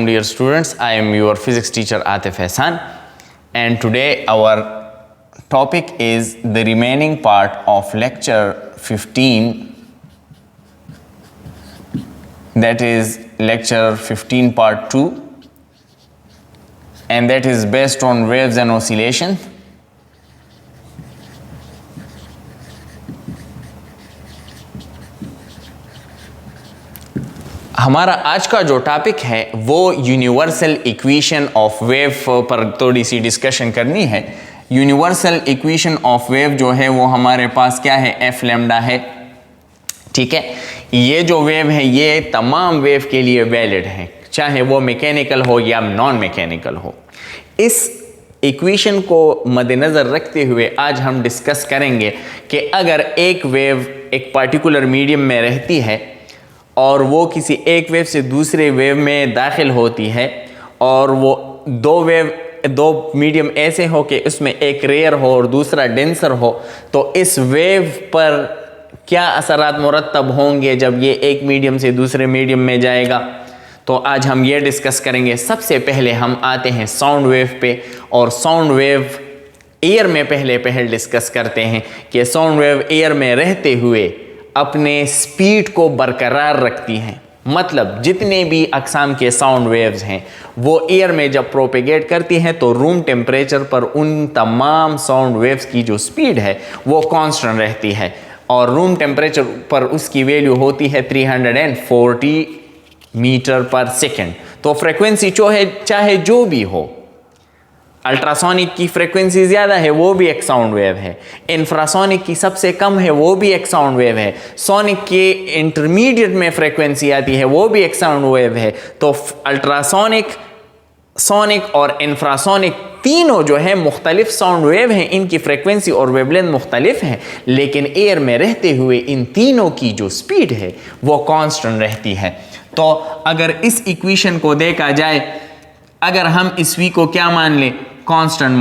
dear students, I am your physics teacher Atif Hassan, and today our topic is the remaining part of lecture 15, that is lecture 15 part 2, and that is based on waves and oscillation. हमारा आज का जो topic है वो universal equation of wave पर थोड़ी सी discussion करनी है। यूनिवर्सल इक्वेशन ऑफ वेव जो है वो हमारे पास क्या है, एफ लैम्डा है। ठीक है, ये जो वेव है ये तमाम वेव के लिए वैलिड है, चाहे वो मैकेनिकल हो या नॉन मैकेनिकल हो। इस इक्वेशन को मद्देनज़र रखते हुए आज हम डिस्कस करेंगे कि अगर एक वेव एक पर्टिकुलर मीडियम में रहती है और वो किसी एक वेव से दूसरे वेव में दाखिल होती है और वो दो मीडियम ऐसे हो कि उसमें एक रेयर हो और दूसरा डेंसर हो, तो इस वेव पर क्या असरात मुरत्तब होंगे जब ये एक मीडियम से दूसरे मीडियम में जाएगा। तो आज हम ये डिस्कस करेंगे। सबसे पहले हम आते हैं साउंड वेव पे, और साउंड वेव एयर में पहले डिस्कस करते हैं कि साउंड वेव एयर में रहते हुए अपने स्पीड को बरकरार रखती हैं। मतलब जितने भी अक़साम के साउंड वेव्स हैं वो एयर में जब प्रोपेगेट करती हैं तो रूम टेम्परेचर पर उन तमाम साउंड वेव्स की जो स्पीड है वो कांस्टेंट रहती है, और रूम टेम्परेचर पर उसकी वैल्यू होती है 340 मीटर पर सेकेंड। तो फ्रेक्वेंसी चाहे जो भी हो, अल्ट्रासोनिक की फ्रीक्वेंसी ज़्यादा है वो भी एक साउंड वेव है, इंफ्रासोनिक की सबसे कम है वो भी एक साउंड वेव है, सोनिक के इंटरमीडिएट में फ्रीक्वेंसी आती है वो भी एक साउंड वेव है। तो अल्ट्रासोनिक, सोनिक और इंफ्रासोनिक तीनों जो है मुख्तलिफ साउंड वेव हैं, इनकी फ्रीक्वेंसी और वेवलेंथ मुख्तलिफ है, लेकिन एयर में रहते हुए इन तीनों की जो स्पीड है वो कांस्टेंट रहती है। तो अगर इस इक्वेशन को देखा जाए, अगर हम इस v को क्या मान लें, कांस्टेंट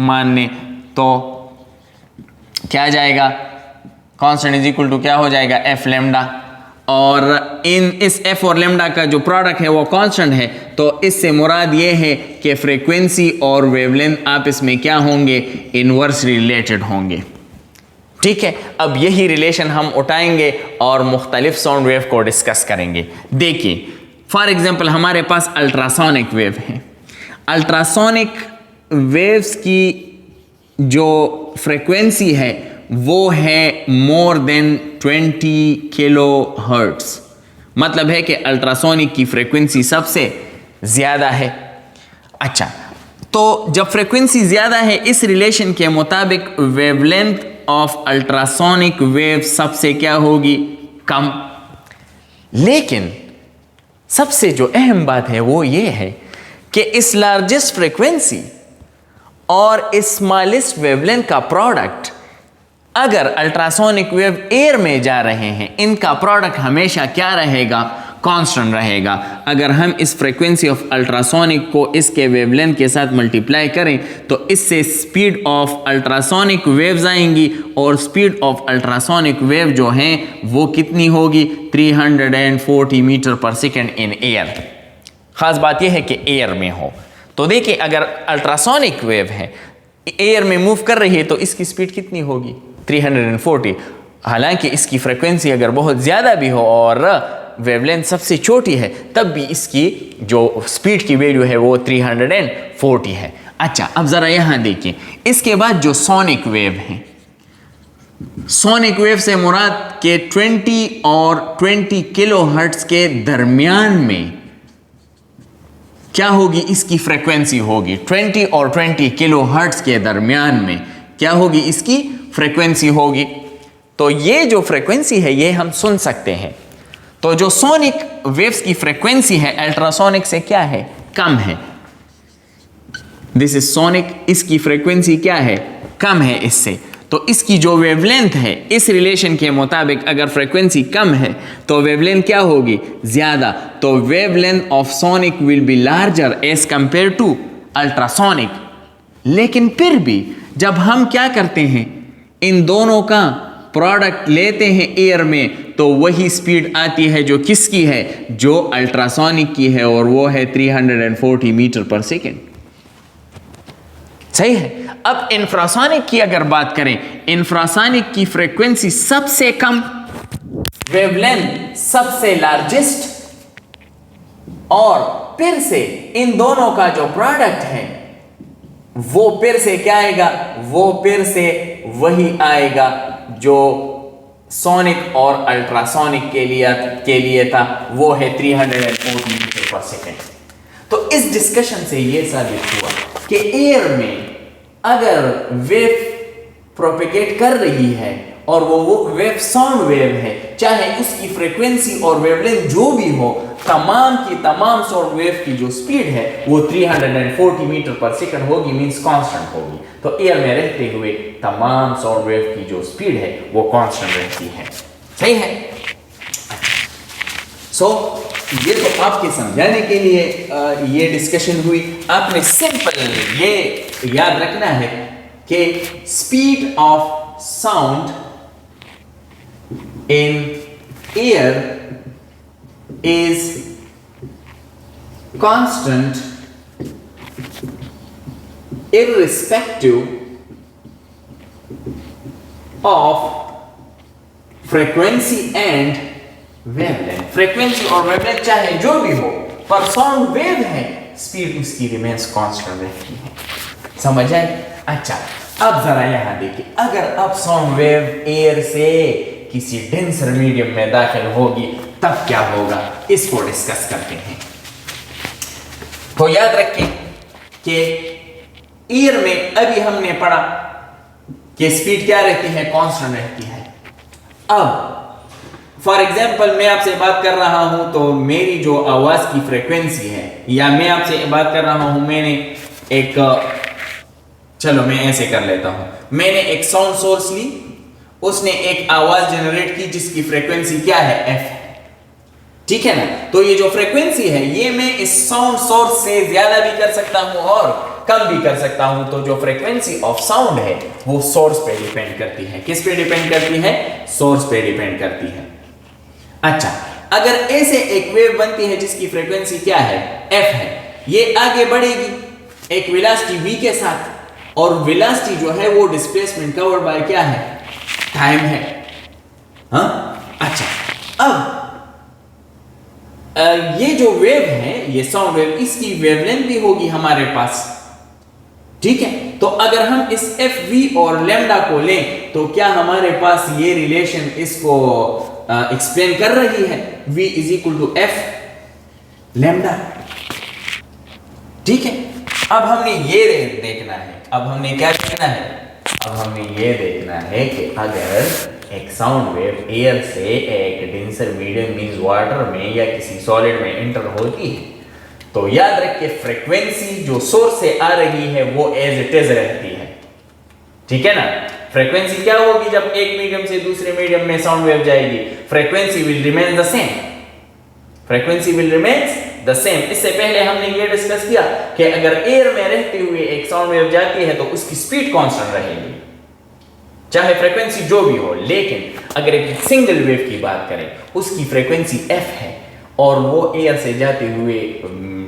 मान लें तो क्या आ जाएगा, कांस्टेंट इज इक्वल टू क्या हो जाएगा, एफ लैम्डा, और इस एफ और लैम्डा का जो प्रोडक्ट है वो कांस्टेंट है। तो इससे मुराद ये है कि फ्रीक्वेंसी और वेवलेंथ आपस में क्या होंगे, इनवर्सली रिलेटेड होंगे। ठीक है, अब यही रिलेशन हम उठाएंगे और मुख्तलिफ साउंड वेव को डिस्कस करेंगे। देखिए फॉर एग्जाम्पल हमारे पास अल्ट्रासोनिक वेव है। अल्ट्रासोनिक वेव्स की जो फ्रीक्वेंसी है वो है मोर देन 20 किलो हर्ट्स। मतलब है कि अल्ट्रासोनिक की फ्रीक्वेंसी सबसे ज़्यादा है। अच्छा, तो जब फ्रीक्वेंसी ज़्यादा है, इस रिलेशन के मुताबिक वेवलेंथ ऑफ अल्ट्रासोनिक वेव सबसे क्या होगी, कम। लेकिन सबसे जो अहम बात है वो ये है कि इस लार्जेस्ट फ्रीक्वेंसी और स्मॉलेस्ट वेवलेंथ का प्रोडक्ट, अगर अल्ट्रासोनिक वेव एयर में जा रहे हैं, इनका प्रोडक्ट हमेशा क्या रहेगा, कांस्टेंट रहेगा। अगर हम इस फ्रीक्वेंसी ऑफ अल्ट्रासोनिक को इसके वेवलेंथ के साथ मल्टीप्लाई करें तो इससे स्पीड ऑफ अल्ट्रासोनिक वेव्स आएंगी, और स्पीड ऑफ अल्ट्रासोनिक वेव जो हैं वो कितनी होगी, 340 मीटर पर सेकेंड इन एयर। ख़ास बात यह है कि एयर में हो। तो देखिए अगर अल्ट्रासोनिक वेव है, एयर में मूव कर रही है, तो इसकी स्पीड कितनी होगी, 340। हालांकि इसकी फ्रीक्वेंसी अगर बहुत ज़्यादा भी हो और वेवलेंथ सबसे छोटी है, तब भी इसकी जो स्पीड की वैल्यू है वो 340 है। अच्छा, अब ज़रा यहाँ देखिए, इसके बाद जो सोनिक वेव है, सोनिक वेव से मुराद के 20 और 20 किलो हर्ट्ज के दरमियान में क्या होगी, इसकी फ्रीक्वेंसी होगी 20 और 20 किलो हर्ट्ज के दरमियान में क्या होगी, इसकी फ्रीक्वेंसी होगी। तो ये जो फ्रीक्वेंसी है ये हम सुन सकते हैं। तो जो सोनिक वेव्स की फ्रीक्वेंसी है अल्ट्रासोनिक से क्या है, कम है। दिस इज सोनिक, इसकी फ्रीक्वेंसी क्या है, कम है इससे। तो इसकी जो वेवलेंथ है, इस रिलेशन के मुताबिक अगर फ्रीक्वेंसी कम है तो वेवलेंथ क्या होगी, ज़्यादा। तो wavelength of sonic will be larger as compare to ultrasonic. लेकिन फिर भी जब हम क्या करते हैं, इन दोनों का प्रोडक्ट लेते हैं एयर में तो वही स्पीड आती है जो किसकी है, जो अल्ट्रासोनिक की है, और वो है 340 मीटर पर सेकेंड। सही है। अब इंफ्रासोनिक की अगर बात करें, इंफ्रासोनिक की फ्रीक्वेंसी सबसे कम, वेवलेंथ सबसे लार्जेस्ट, और फिर से इन दोनों का जो प्रोडक्ट है वो फिर से क्या आएगा, वो फिर से वही आएगा जो सोनिक और अल्ट्रासोनिक के लिए था, वो है 340 मीटर पर सेकेंड। तो इस डिस्कशन से ये साबित हुआ कि एयर में अगर वेव प्रोपेगेट कर रही है और वो वेव साउंड वेव है, चाहे उसकी फ्रीक्वेंसी और वेवलेंथ जो भी हो, तमाम की तमाम साउंड वेव की जो स्पीड है वो 340 मीटर पर सेकंड होगी, मींस कांस्टेंट होगी। तो एयर में रहते हुए तमाम साउंड वेव की जो स्पीड है वो कांस्टेंट रहती है। सही है। ये तो आपके समझाने के लिए ये डिस्कशन हुई। आपने सिंपल ये याद रखना है कि speed of sound in air is constant irrespective of frequency and wavelength। Frequency और वेवलेंथ चाहे जो भी हो, पर साउंड वेव है, स्पीड उसकी रिमेन्स कांस्टेंट रहती है। समझ आए? अच्छा, अब जरा यहां देखिए, अगर अब साउंड वेव एयर से किसी डेंसर मीडियम में दाखिल होगी तब क्या होगा, इसको डिस्कस करते हैं। तो याद रखें कि एयर में अभी हमने पढ़ा कि स्पीड क्या रहती है, कांस्टेंट रहती है। अब फॉर एग्जांपल मैं आपसे बात कर रहा हूं तो मेरी जो आवाज की फ्रीक्वेंसी है, या मैं आपसे बात कर रहा हूं, मैंने एक, चलो मैं ऐसे कर लेता हूं, मैंने एक साउंड सोर्स ली, उसने एक आवाज जनरेट की जिसकी फ्रीक्वेंसी क्या है, एफ है। ठीक है ना। तो ये जो फ्रीक्वेंसी है ये मैं इस साउंड सोर्स से ज्यादा भी कर सकता हूं और कम भी कर सकता हूं। तो जो फ्रीक्वेंसी ऑफ साउंड है वो सोर्स पे डिपेंड करती है। किस पे डिपेंड करती है? सोर्स पे डिपेंड करती है। अच्छा, अगर ऐसे एक वेव बनती है जिसकी फ्रीक्वेंसी क्या है, एफ है, ये आगे बढ़ेगी एक वेलोसिटी v के साथ, और वेलोसिटी जो है वो डिस्प्लेसमेंट कवर्ड बाय क्या है, टाइम है। हाँ, अच्छा, अब ये जो वेव है, ये साउंड वेव, इसकी वेवलेंथ भी होगी हमारे पास। ठीक है। तो अगर हम इस एफ वी और लैम्डा को लें तो क्या हमारे पास ये रिलेशन इसको एक्सप्लेन कर रही है, v is equal to F lambda. ठीक है। अब हमने ये देखना है, अब हमने क्या देखना है, अब हमें ये देखना है कि अगर एक साउंड वेव एयर से एक डेंसर मीडियम मींस वाटर में या किसी सॉलिड में एंटर होती है तो याद रखिए फ्रीक्वेंसी जो सोर्स से आ रही है वो एज इट इज रहती है। ठीक है ना। फ्रीक्वेंसी क्या होगी जब एक मीडियम से दूसरे मीडियम में साउंड वेव जाएगी, frequency will remain the same, frequency will remain the same. इससे पहले हमने ये डिस्कस किया कि अगर एयर में रहते हुए एक साउंड वेव जाती है तो उसकी स्पीड कांस्टेंट रहेगी चाहे फ्रीक्वेंसी जो भी हो। लेकिन अगर एक सिंगल वेव की बात करें उसकी फ्रीक्वेंसी एफ है और वो एयर से जाते हुए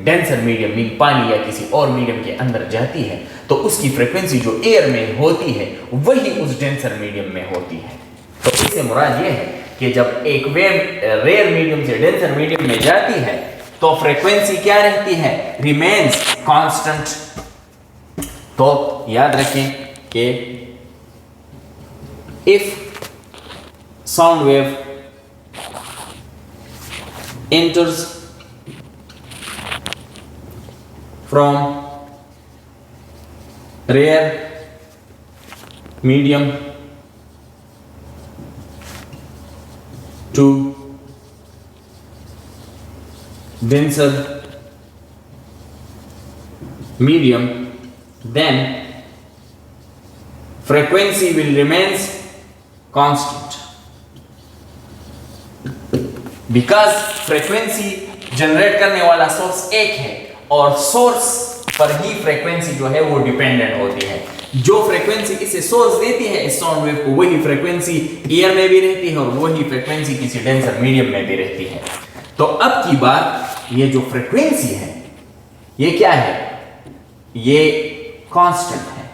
डेंसर मीडियम में पानी या किसी और मीडियम के अंदर जाती है तो उसकी फ्रीक्वेंसी जो एयर में होती है वही उस डेंसर मीडियम में होती है। तो इससे मुराद ये है कि जब एक वेव रेयर मीडियम से डेंसर मीडियम में जाती है तो फ्रीक्वेंसी क्या रहती है, रिमेन्स कांस्टेंट। तो याद रखें कि if sound wave enters from rare medium to denser medium, then frequency will remains constant because frequency generate करने वाला सोर्स एक है और सोर्स पर ही फ्रीक्वेंसी जो है वो डिपेंडेंट होती है। जो फ्रीक्वेंसी इसे सोर्स देती है इस साउंड वेव को, वही फ्रीक्वेंसी एयर में भी रहती है और वही फ्रीक्वेंसी किसी डेंसर मीडियम में भी रहती है। तो अब की बात, ये जो फ्रीक्वेंसी है ये क्या है, ये कांस्टेंट है।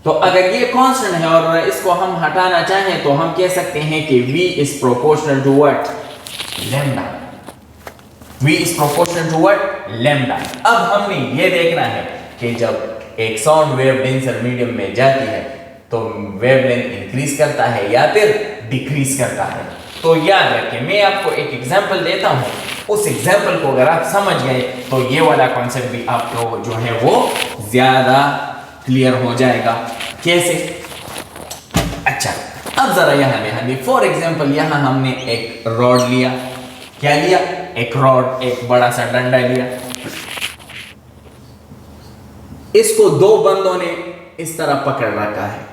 तो अगर ये कांस्टेंट है और इसको हम हटाना चाहें तो हम कह सकते हैं कि V is proportional to what, lambda. V is proportional to what, lambda. अब हमने ये देखना है कि जब एक साउंड वेव डेंसर मीडियम में जाती है तो वेवलेंथ इंक्रीज करता है या फिर डिक्रीज करता है। तो याद रखें, मैं आपको एक एग्जांपल देता हूं, उस एग्जांपल को अगर आप समझ गए तो ये वाला कॉन्सेप्ट भी आपको जो है वो ज्यादा क्लियर हो जाएगा। कैसे? अच्छा, अब जरा यहां ध्यान दें। फॉर एग्जांपल यहां हमने एक रॉड लिया। क्या लिया? एक रॉड, एक बड़ा सा डंडा लिया। इसको दो बंदों ने इस तरह पकड़ रखा है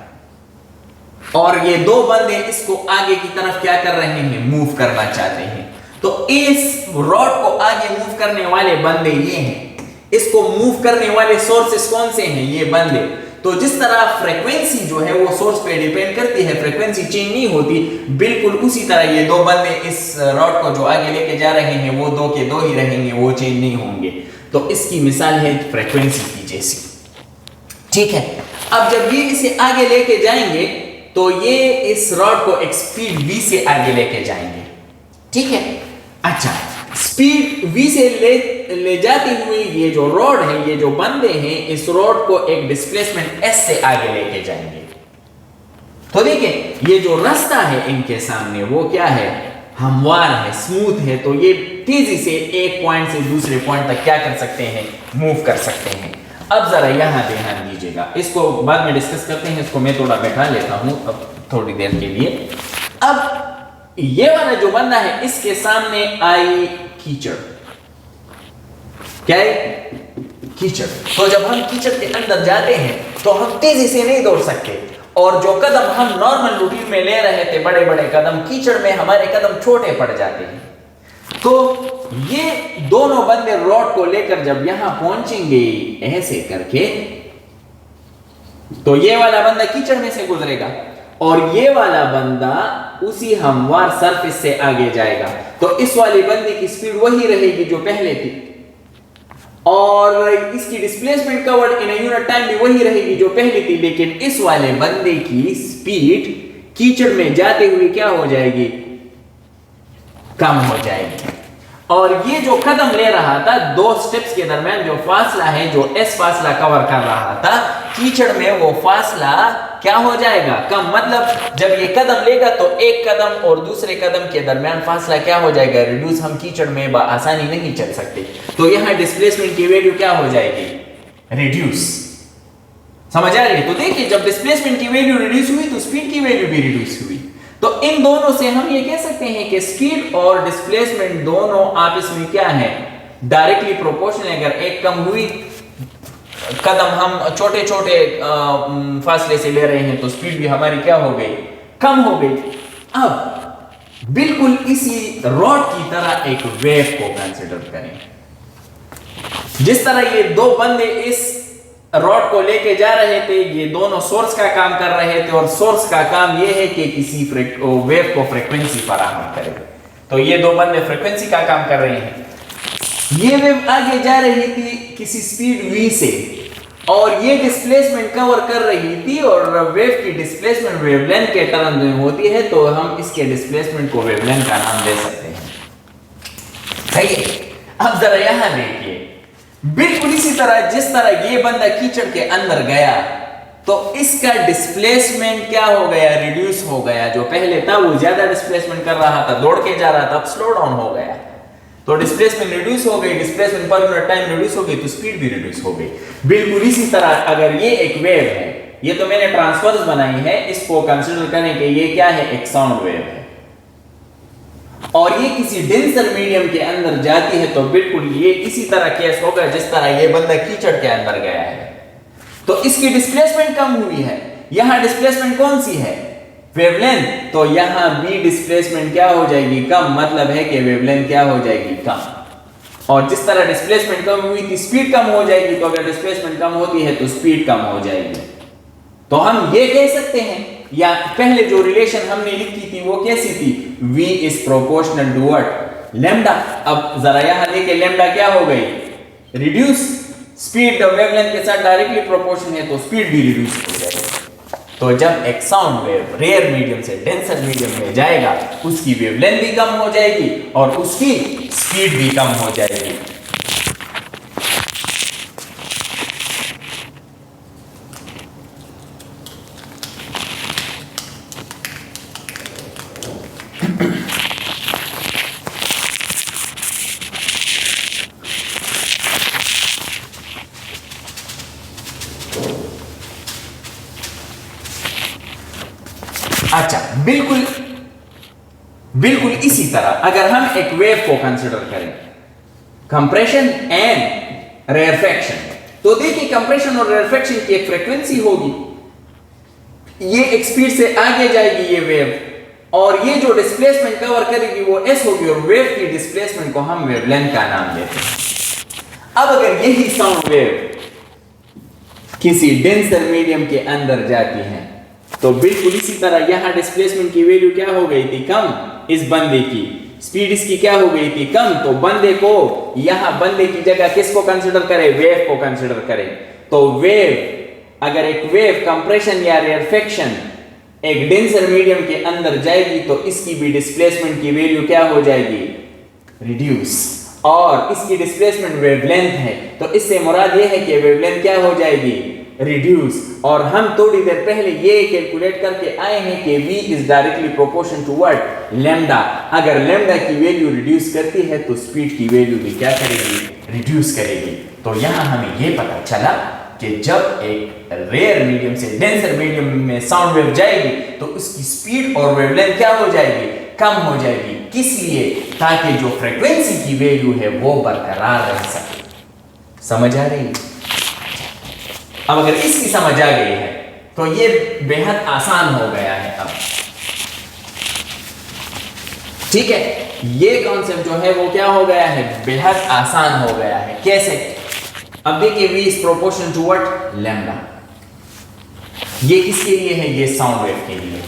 और ये दो बंदे इसको आगे की तरफ क्या कर रहे हैं, मूव करना चाहते हैं। तो इस रॉड को आगे मूव करने वाले बंदे ये हैं, इसको मूव करने वाले सोर्सेस कौन से हैं, ये बंदे। तो जिस तरह फ्रीक्वेंसी जो है वो सोर्स पे डिपेंड करती है, फ्रीक्वेंसी चेंज नहीं होती, बिल्कुल उसी तरह ये दो बंदे इस रॉड को जो आगे लेके जा रहे हैं वो दो के दो ही रहेंगे, वो चेंज नहीं होंगे। तो इसकी मिसाल है फ्रीक्वेंसी की जैसी। ठीक है, अब जब ये इसे आगे लेके जाएंगे तो ये इस रॉड को एक स्पीड v से आगे लेके जाएंगे। ठीक है, अच्छा, स्पीड v से ले जाती हुई ये जो रॉड है, ये जो बंदे हैं, इस रॉड को एक डिस्प्लेसमेंट s से आगे लेके जाएंगे। तो देखिए ये जो रास्ता है इनके सामने वो क्या है, हमवार है, स्मूथ है। तो ये तेजी से एक पॉइंट से दूसरे पॉइंट तक क्या कर सकते हैं, मूव कर सकते हैं। अब जरा यहां ध्यान दीजिएगा, इसको बाद में डिस्कस करते हैं, इसको मैं थोड़ा बैठा लेता हूं अब थोड़ी देर के लिए। अब ये वाला जो बंदा है इसके सामने आई कीचड़। क्या है? कीचड़। तो जब हम कीचड़ के अंदर जाते हैं तो हम तेजी से नहीं दौड़ सकते, और जो कदम हम नॉर्मल रूटीन में ले रहे थे, बड़े बड़े कदम, कीचड़ में हमारे कदम छोटे पड़ जाते हैं। तो ये दोनों बंदे रॉड को लेकर जब यहां पहुंचेंगे ऐसे करके, तो ये वाला बंदा कीचड़ में से गुजरेगा और ये वाला बंदा उसी हमवार सरफेस से आगे जाएगा। तो इस वाले बंदे की स्पीड वही रहेगी जो पहले थी, और इसकी displacement covered in unit time भी वही रहेगी जो पहले थी, लेकिन इस वाले बंदे की स्पीड कीचड़ में जाते हुए क्या हो जाएगी, कम हो जाएगी। और ये जो कदम ले रहा था, दो स्टेप्स के दरमियान जो फासला है, जो s फासला कवर कर रहा था, कीचड़ में वो फासला क्या हो जाएगा, कम। मतलब जब ये कदम लेगा तो एक कदम और दूसरे कदम के दरमियान फासला क्या हो जाएगा, रिड्यूस। हम कीचड़ में आसानी नहीं चल सकते, तो यहां डिस्प्लेसमेंट की वैल्यू क्या हो जाएगी, रिड्यूस। समझ आ रही है? तो देखिए जब डिस्प्लेसमेंट की वैल्यू रिड्यूस हुई तो स्पीड की वैल्यू भी रिड्यूस हुई। तो इन दोनों से हम ये कह सकते हैं कि स्पीड और डिस्प्लेसमेंट दोनों आपस में क्या है, डायरेक्टली प्रोपोर्शनल। अगर एक कम हुई, कदम हम छोटे छोटे फासले से ले रहे हैं, तो स्पीड भी हमारी क्या हो गई, कम हो गई। अब बिल्कुल इसी रॉड की तरह एक वेव को कंसीडर करें। जिस तरह ये दो बंदे इस रॉड को लेके जा रहे थे, ये दोनों सोर्स का काम कर रहे थे, और सोर्स का काम ये है कि किसी वेव को फ्रीक्वेंसी फराहम करे। तो ये दो बंदे फ्रीक्वेंसी का काम कर रहे हैं। ये वेव आगे जा रही थी किसी स्पीड v से, और ये डिस्प्लेसमेंट कवर कर रही थी, और वेव की डिस्प्लेसमेंट वेवलेंथ के टर्म में होती है, तो हम इसके डिस्प्लेसमेंट को वेवलेंथ का नाम दे सकते हैं। सही है? अब जरा यहां देखिए, बिल्कुल इसी तरह जिस तरह ये बंदा कीचड़ के अंदर गया तो इसका डिस्प्लेसमेंट क्या हो गया, रिड्यूस हो गया। जो पहले था वो ज्यादा डिस्प्लेसमेंट कर रहा था, दौड़ के जा रहा था, अब स्लो डाउन हो गया, तो डिस्प्लेसमेंट रिड्यूस हो गई, displacement per unit time reduce हो गई, तो स्पीड भी रिड्यूस हो गई। बिल्कुल इसी तरह अगर ये एक वेव है, ये तो मैंने ट्रांसवर्स बनाई है, इसको कंसीडर करें कि ये क्या है, एक साउंड वेव है, और ये किसी डेंसर मीडियम के अंदर जाती है, तो बिल्कुल ये इसी तरह केस होगा जिस तरह ये बंदा कीचड़ के अंदर गया है। तो इसकी डिस्प्लेसमेंट कम हुई है, यहां डिस्प्लेसमेंट कौन सी है, वेवलेंथ, तो यहां भी डिस्प्लेसमेंट क्या हो जाएगी, कम। मतलब है कि वेवलेंथ क्या हो जाएगी, कम। और जिस तरह डिस्प्लेसमेंट कम हुई थी, स्पीड कम हो जाएगी, तो अगर डिस्प्लेसमेंट कम होती है तो स्पीड कम हो जाएगी। तो हम ये कह सकते हैं, या पहले जो रिलेशन हमने लिखी थी वो कैसी थी, v is proportional to what, lambda. अब जरा यहां देखिए लैम्डा क्या हो गई, रिड्यूस, स्पीड वेवलेंथ के साथ डायरेक्टली प्रोपोर्शन है तो स्पीड भी रिड्यूस हो जाएगी। तो जब एक साउंड वेव रेयर मीडियम से डेंसर मीडियम में जाएगा उसकी वेवलेंथ भी कम हो जाएगी और उसकी स्पीड भी कम हो जाएगी। अच्छा, बिल्कुल बिल्कुल इसी तरह अगर हम एक वेव को कंसिडर करें, कंप्रेशन एंड रेयरफैक्शन, तो देखिए कंप्रेशन और रेयरफैक्शन की एक फ्रीक्वेंसी होगी, ये एक स्पीड से आगे जाएगी ये वेव, और ये जो डिस्प्लेसमेंट कवर करेगी वो s होगी, और वेव की डिस्प्लेसमेंट को हम वेवलेंथ का नाम देते हैं। अब अगर यही साउंड वेव किसी डेंसर मीडियम के अंदर जाती है तो बिल्कुल इसी तरह यहां डिस्प्लेसमेंट की वैल्यू क्या हो गई थी, कम, इस बंदे की स्पीड इसकी क्या हो गई थी, कम, तो बंदे को यहां बंदे की जगह किसको कंसीडर करें, वेव को कंसीडर करें। तो वेव, अगर एक वेव कंप्रेशन या रेयरफैक्शन एक डेंसर मीडियम के अंदर जाएगी तो इसकी भी डिस्प्लेसमेंट की वैल्यू क्या हो जाएगी, रिड्यूस, और इसकी डिस्प्लेसमेंट वेवलेंथ है तो इससे मुराद ये है कि वेवलेंथ क्या हो जाएगी, रिड्यूस। और हम थोड़ी देर पहले ये कैलकुलेट करके आए हैं कि v is directly proportion to what, lambda. अगर लैम्डा की वैल्यू रिड्यूस करती है तो स्पीड की वैल्यू भी क्या करेगी, रिड्यूस करेगी। तो यहां हमें ये पता चला कि जब एक रेयर मीडियम से डेंसर मीडियम में साउंड वेव जाएगी तो उसकी स्पीड और वेवलेंथ क्या हो जाएगी, कम हो जाएगी। किस लिए, ताकि जो फ्रीक्वेंसी की वैल्यू है वो बरकरार रह सके। समझ आ रही है? अब अगर इसकी समझ आ गई है तो ये बेहद आसान हो गया है। अब ठीक है, ये कॉन्सेप्ट जो है वो क्या हो गया है, बेहद आसान हो गया है। कैसे? अब देखिए v is proportion to what, lambda. ये किसके लिए है, ये साउंड वेव के लिए।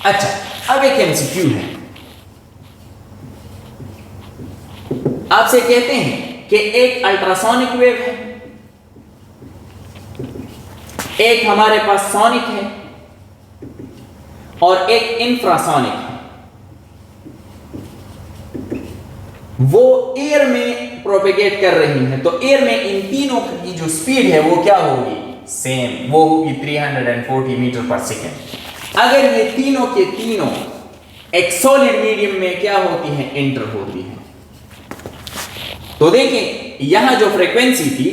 अच्छा, अब एक एमसीक्यू है, आपसे कहते हैं कि एक अल्ट्रासोनिक वेव है, एक हमारे पास सोनिक है और एक इंफ्रासोनिक है। वो एयर में प्रोपेगेट कर रही है, तो एयर में इन तीनों की जो स्पीड है वो क्या होगी, सेम, वो होगी 340 मीटर पर सेकेंड। अगर ये तीनों के तीनों एक सॉलिड मीडियम में क्या होती हैं, एंटर होती हैं, तो देखिए यहां जो फ्रीक्वेंसी थी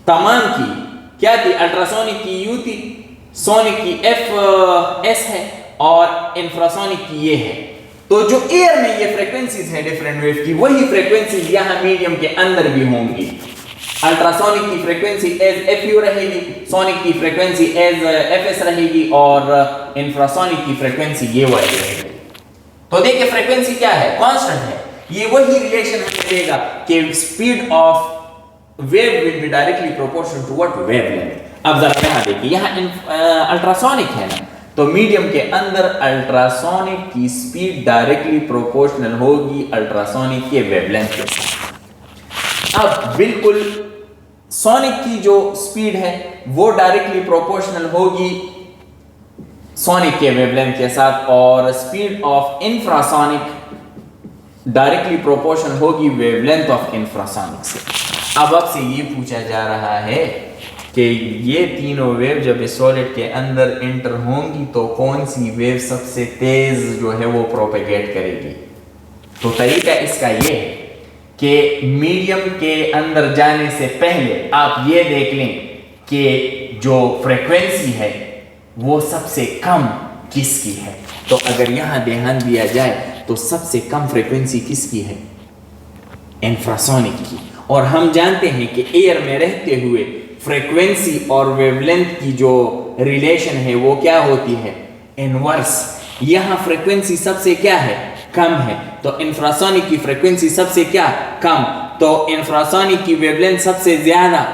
तमाम की क्या थी, अल्ट्रासोनिक की U थी, सोनिक की FS है और इंफ्रासोनिक की ये है। तो जो एयर में ये फ्रीक्वेंसीज है डिफरेंट वेव की, वही फ्रीक्वेंसीज यहां मीडियम के अंदर भी होंगी। अल्ट्रासोनिक की फ्रीक्वेंसी एज FU रहेगी, सोनिक की फ्रीक्वेंसी एज FS रहेगी और इंफ्रासोनिक की फ्रीक्वेंसी ये वाली रहेगी। तो देखिए फ्रीक्वेंसी क्या है, कांस्टेंट है। ये वही रिलेशन हमें देगा कि speed of wave will be directly proportional to what, wavelength. अब जरा यहां देखिए, यहां अल्ट्रासोनिक है ना, तो मीडियम के अंदर अल्ट्रासोनिक की स्पीड डायरेक्टली प्रोपोर्शनल होगी अल्ट्रासोनिक के वेवलेंथ के साथ। अब बिल्कुल सोनिक की जो स्पीड है वो डायरेक्टली प्रोपोर्शनल होगी सोनिक के वेवलेंथ के साथ, और speed of infrasonic directly proportional होगी वेवलेंथ ऑफ इंफ्रासोनिक से। अब आपसे ये पूछा जा रहा है कि ये तीनों वेव जब इस सॉलिड के अंदर एंटर होंगी तो कौन सी वेव सबसे तेज जो है वो प्रोपेगेट करेगी। तो तरीका इसका ये है कि मीडियम के अंदर जाने से पहले आप ये देख लें कि जो फ्रीक्वेंसी है वो सबसे कम किसकी है। तो अगर यहां ध्यान दिया जाए तो सबसे कम फ्रीक्वेंसी किसकी है, इंफ्रासोनिक की। और हम जानते हैं कि एयर में रहते हुए फ्रीक्वेंसी और वेवलेंथ की जो रिलेशन है वो क्या होती है, इनवर्स। यहां फ्रीक्वेंसी सबसे क्या है, कम है, तो इंफ्रासोनिक की फ्रीक्वेंसी सबसे क्या, कम, तो इंफ्रासोनिक की वेवलेंथ सबसे ज्यादा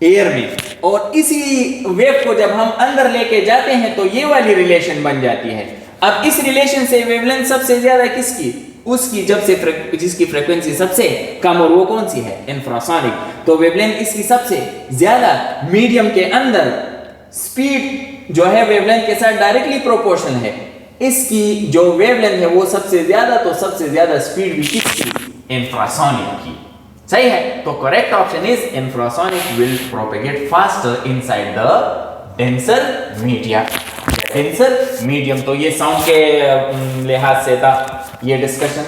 एयर में, और इसी वेव को जब हम अंदर लेके जाते हैं तो ये वाली रिलेशन बन जाती है। अब इस रिलेशन से वेवलेंथ सबसे ज्यादा किसकी, उसकी जब से जिसकी फ्रीक्वेंसी सबसे कम, और वो कौन सी है, इंफ्रासोनिक। तो वेवलेंथ इसकी सबसे ज्यादा, मीडियम के अंदर स्पीड जो है वेवलेंथ के साथ डायरेक्टली प्रोपोर्शनल है। इसकी जो वेवलेंथ है वो सबसे ज्यादा, तो सबसे ज्यादा स्पीड भी किसकी, इंफ्रासोनिक की। सही है, तो correct option is infrasonic will propagate faster inside the denser media, denser medium. तो ये साउंड के लिहाज से था ये डिस्कशन,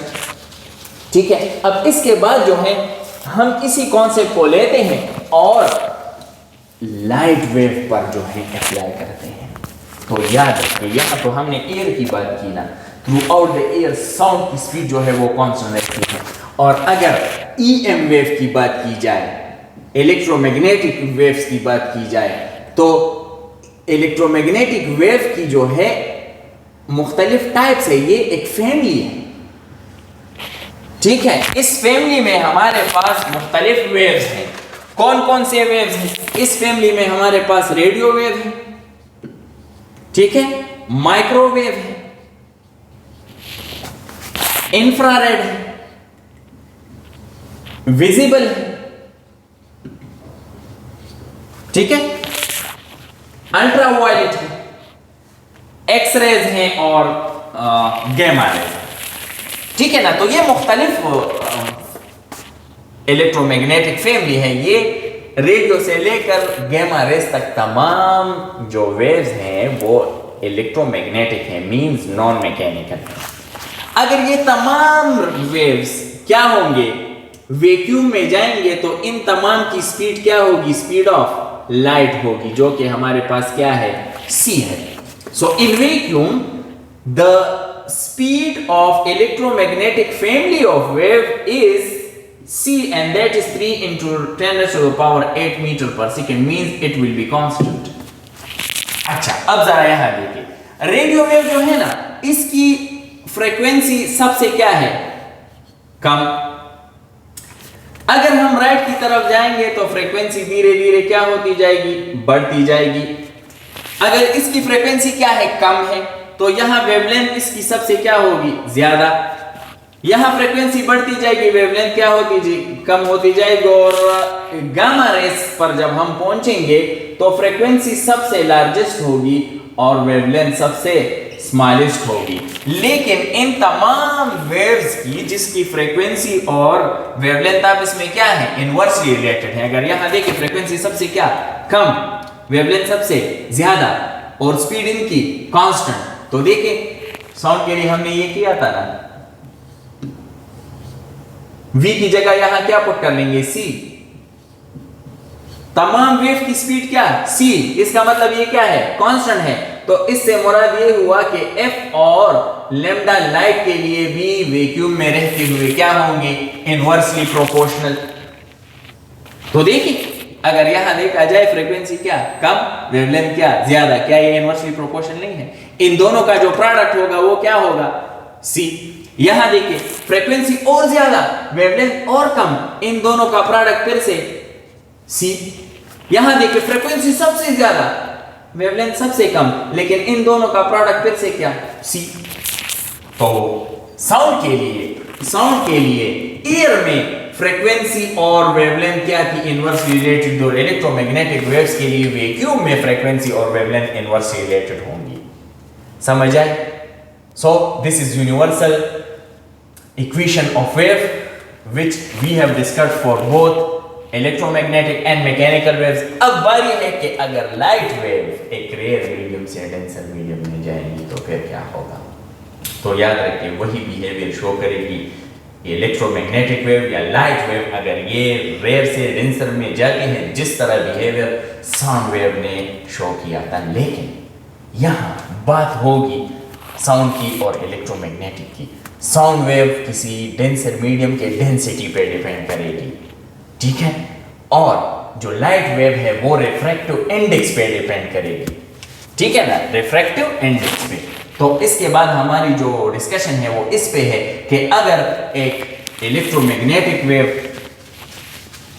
ठीक है। अब इसके बाद जो है हम इसी कॉन्सेप्ट को लेते हैं और लाइट वेव पर जो है अप्लाई करते हैं। तो याद रखिए, यहां तो हमने एयर की बात की ना, through out the air sound की स्पीड जो है वो कांस्टेंट रहती है। और अगर ईएम वेव की बात की जाए, इलेक्ट्रोमैग्नेटिक वेव्स की बात की जाए, तो इलेक्ट्रोमैग्नेटिक वेव की जो है मुख्तलिफ टाइप्स है, ये एक फैमिली है, ठीक है। इस फैमिली में हमारे पास मुख्तलिफ वेव्स हैं। कौन कौन से वेव्स हैं इस फैमिली में? हमारे पास रेडियो वेव है, ठीक है, माइक्रोवेव है, इंफ्रारेड है, विजिबल है, ठीक है, अल्ट्रावायलेट है, एक्सरेज हैं और गैमा रेज, ठीक है ना। तो ये मुख्तलिफ इलेक्ट्रोमैग्नेटिक फैमिली है। ये रेडियो से लेकर गैमा रेज तक तमाम जो वेव्स हैं वो इलेक्ट्रोमैग्नेटिक है, मींस नॉन मैकेनिकल। अगर ये तमाम वेव्स क्या होंगे, वैक्यूम में जाएंगे, तो इन तमाम की स्पीड क्या होगी, स्पीड ऑफ लाइट होगी, जो कि हमारे पास क्या है, c है। So in vacuum the speed of electromagnetic family of wave is c and that is 3 into 10 raised to the power 8 meter per second, means it will be constant। अच्छा, अब जरा यहां देखिए, रेडियो वेव जो है ना, इसकी फ्रीक्वेंसी सबसे क्या है, कम। अगर हम राइट की तरफ जाएंगे तो फ्रीक्वेंसी धीरे धीरे क्या होती जाएगी, बढ़ती जाएगी। अगर इसकी फ्रीक्वेंसी क्या है, कम है, तो यहां वेवलेंथ इसकी सबसे क्या होगी, ज्यादा। यहां फ्रीक्वेंसी बढ़ती जाएगी, वेवलेंथ क्या होती जी, कम होती जाएगी। और गामा रेस पर जब हम पहुंचेंगे तो फ्रीक्वेंसी सबसे लार्जेस्ट होगी और वेवलेंथ सबसे स्मॉलेस्ट होगी। लेकिन इन तमाम वेव्स की जिसकी फ्रीक्वेंसी और वेवलेंथ आपस में क्या है, इनवर्सली रिलेटेड है। अगर यहां देखिए फ्रीक्वेंसी सबसे क्या, कम, वेवलेंथ सबसे ज्यादा और स्पीड इनकी कांस्टेंट, तो देखिए साउंड के लिए हमने ये किया था ना, v की जगह यहां क्या पुट कर लेंगे, c। तमाम वेव की स्पीड क्या, c, इसका मतलब ये क्या है, कांस्टेंट है। तो इससे मुराद ये हुआ कि f और लैम्डा लाइट के लिए भी वैक्यूम में रहते हुए क्या होंगे, इनवर्सली प्रोपोर्शनल। तो देखिए अगर यहां देखा जाए फ्रीक्वेंसी क्या, कम, वेवलेंथ क्या, ज्यादा, क्या ये इनवर्सली प्रोपोर्शनल नहीं है? इन दोनों का जो प्रोडक्ट होगा वो क्या होगा, c। यहां देखिए फ्रीक्वेंसी और ज्यादा, वेवलेंथ और कम, इन दोनों का प्रोडक्ट फिर से c। यहां देखिए फ्रीक्वेंसी सबसे ज्यादा, वेवलेंथ सबसे कम, लेकिन इन दोनों का प्रोडक्ट फिर से क्या, c। तो साउंड के लिए एयर में फ्रीक्वेंसी और वेवलेंथ क्या थी, इनवर्सली रिलेटेड। और इलेक्ट्रोमैग्नेटिक वेव्स के लिए वैक्यूम में फ्रीक्वेंसी और वेवलेंथ इनवर्सली रिलेटेड होंगी। समझ आए? So this is universal equation of wave which we have discussed for both electromagnetic and mechanical waves। अब बारी है कि अगर लाइट वेव एक रेयर मीडियम से डेंसर मीडियम में जाएंगी तो फिर क्या होगा। तो याद रखिए वही बिहेवियर शो करेगी इलेक्ट्रोमैग्नेटिक वेव या लाइट वेव। अगर ये रेयर से डेंसर में जाती है जिस तरह बिहेवियर साउंड वेव ने शो किया था। लेकिन यहाँ बात होगी साउंड की और इलेक्ट्रोमैग्नेटिक की। साउंड वेव किसी डेंसर मीडियम के डेंसिटी पे डिपेंड करेगी, ठीक है, और जो लाइट वेव है वो रिफ्रैक्टिव इंडेक्स पे डिपेंड करेगी, ठीक है ना, रिफ्रैक्टिव इंडेक्स पे। तो इसके बाद हमारी जो डिस्कशन है वो इस पे है कि अगर एक इलेक्ट्रोमैग्नेटिक वेव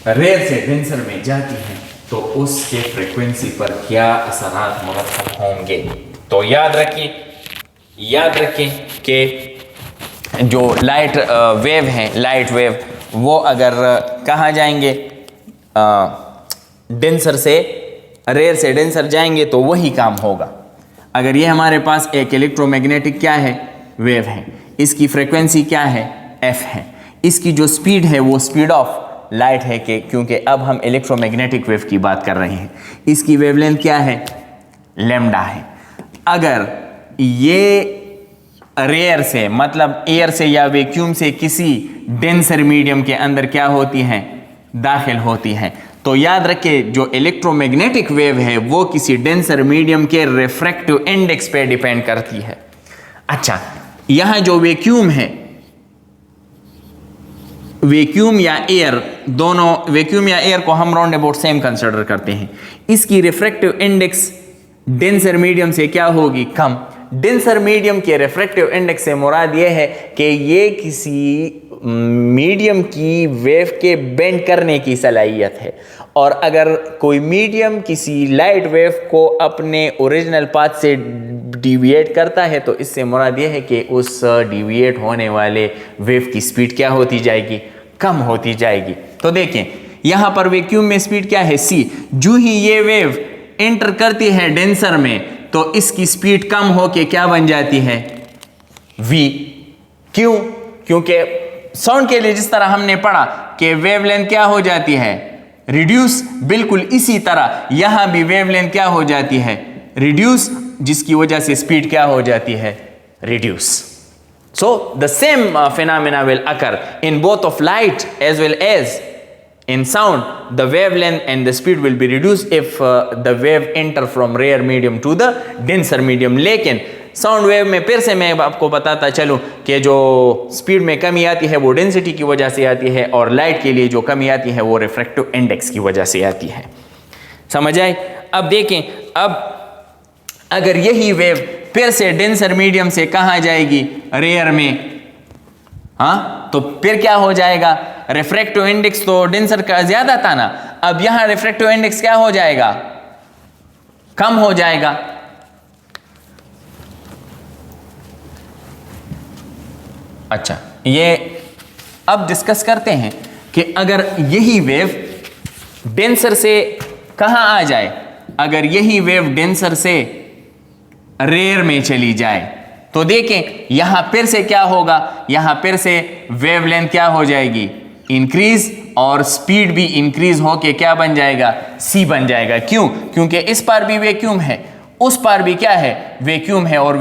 रेयर से डेंसर में जाती है तो उसके फ्रीक्वेंसी पर क्या असरात मुरतब होंगे। तो याद रखिए कि जो लाइट वेव है, लाइट वेव, वो अगर कहाँ जाएंगे, डेंसर से रेयर से डेंसर जाएंगे तो वही काम होगा। अगर ये हमारे पास एक इलेक्ट्रोमैग्नेटिक क्या है, वेव है, इसकी फ्रीक्वेंसी क्या है, एफ है, इसकी जो स्पीड है वो स्पीड ऑफ लाइट है, कि क्योंकि अब हम इलेक्ट्रोमैग्नेटिक वेव की बात कर रहे हैं, इसकी वेवलेंथ क्या है, लैम्डा है। अगर ये रेयर से मतलब एयर से या वैक्यूम से किसी डेंसर मीडियम के अंदर क्या होती हैं, दाखिल होती हैं, तो याद रखिए जो इलेक्ट्रोमैग्नेटिक वेव है वो किसी डेंसर मीडियम के रिफ्रैक्टिव इंडेक्स पे डिपेंड करती है। अच्छा, यहां जो वैक्यूम है, वैक्यूम या एयर, दोनों वैक्यूम या एयर को हम राउंड अबाउट सेम कंसिडर करते हैं, इसकी रिफ्रैक्टिव इंडेक्स डेंसर मीडियम से क्या होगी, कम। डेंसर मीडियम के रिफ्रैक्टिव इंडेक्स से मुराद ये है कि ये किसी मीडियम की वेव के बेंड करने की सलाहियत है, और अगर कोई मीडियम किसी लाइट वेव को अपने ओरिजिनल पाथ से डिविएट करता है तो इससे मुराद ये है कि उस डिविएट होने वाले वेव की स्पीड क्या होती जाएगी, कम होती जाएगी। तो देखें यहां पर वैक्यूम में स्पीड क्या है, सी। जो ही ये वेव एंटर करती है डेंसर में तो इसकी स्पीड कम होके क्या बन जाती है, वी। क्यों? क्योंकि साउंड के लिए जिस तरह हमने पढ़ा कि वेवलेंथ क्या हो जाती है, रिड्यूस, बिल्कुल इसी तरह यहां भी वेवलेंथ क्या हो जाती है, रिड्यूस, जिसकी वजह से स्पीड क्या हो जाती है, reduce. So the same phenomena will occur in both of light as well as in sound. The wavelength and the speed will be reduced if the wave enter from rare medium to the denser medium. लेकिन sound wave में फिर से मैं आपको बताता चलूं कि जो स्पीड में कमी आती है वो डेंसिटी की वजह से आती है, और लाइट के लिए जो कमी आती है वो रिफ्रैक्टिव इंडेक्स की वजह से आती है। समझ आए? अब देखें, अब अगर यही वेव फिर से डेंसर मीडियम से कहाँ जाएगी, रेयर में, हाँ, तो फिर क्या हो जाएगा, रिफ्रैक्टिव इंडेक्स तो डेंसर का ज्यादा था ना, अब यहां रिफ्रैक्टिव इंडेक्स क्या हो जाएगा, कम हो जाएगा। अच्छा, ये अब डिस्कस करते हैं कि अगर यही वेव डेंसर से कहां आ जाए, अगर यही वेव डेंसर से रेयर में चली जाए तो देखें यहां फिर से क्या होगा, यहां फिर से वेवलेंथ क्या हो जाएगी, इंक्रीज, और स्पीड भी इंक्रीज होके क्या बन जाएगा, सी बन जाएगा। क्यों? क्योंकि इस पार भी वैक्यूम है, उस पार भी क्या है, वैक्यूम है, और